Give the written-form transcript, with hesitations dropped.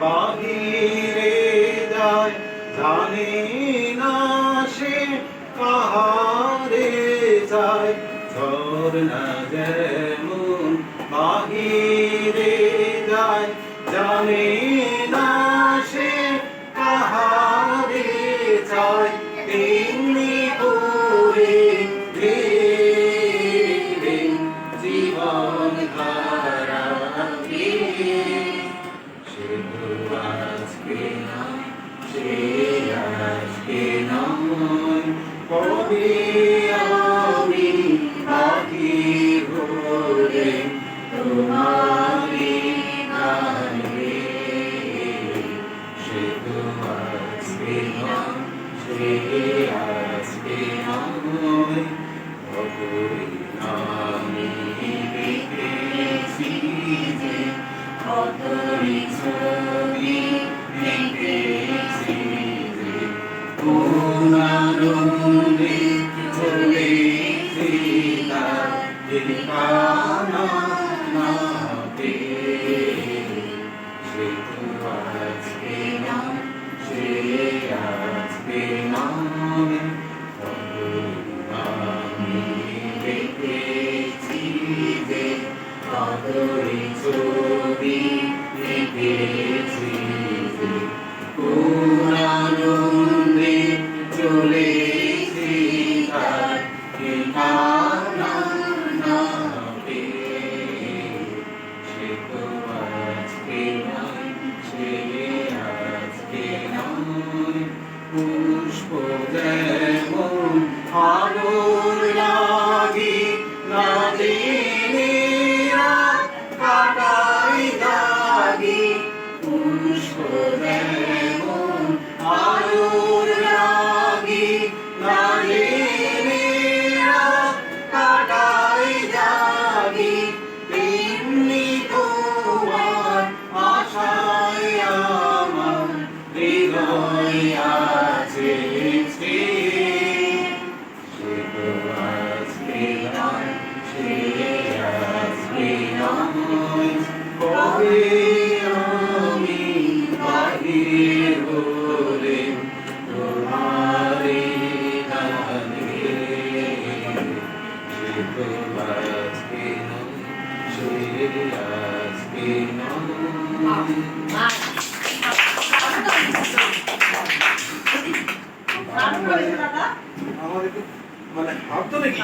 বাহিরে যায় জানে না সে কাহারে যায় ঝরনা যেমন বাহিরে যায় জানে না সে কাহারে যায় তেমনি করে ধীরে জীবন ধারাকে সে তো আজকে নয় সে আজকে নয় কবে আমি বাহির হলে তোমারই গানে সে তো আজকে নয় সে আজকে নয় কতই আমি দেখেছি যে কতই ছবি দেখেছি যে কোন আনন্দে চলেছি তার ঠিকানা না পেয়ে সে তো আজকে নয় সে আজকে নয় আমি দেখেছি যে কতই ছবি দেখেছি যে কোন আনন্দে চলেছি তার ঠিকানা না পেয়ে সে তো আজকে নয় সে আজকে নয় পুষ্প যেমন আলোর লাগি না দিনেরা কাটাই দাগি পুষ্প যেমন আলোর লাগি না দিনেরা কাটাই দাগি তেমনি তোমার আশায় আমার হৃদয় আছে সে তো আজকে নয় সে আজকে নয় কবে আমি বাহির হলে তোমারই গানে সে তো আজকে নয় সে আজকে নয় আমাদের মানে ভাবতো নাকি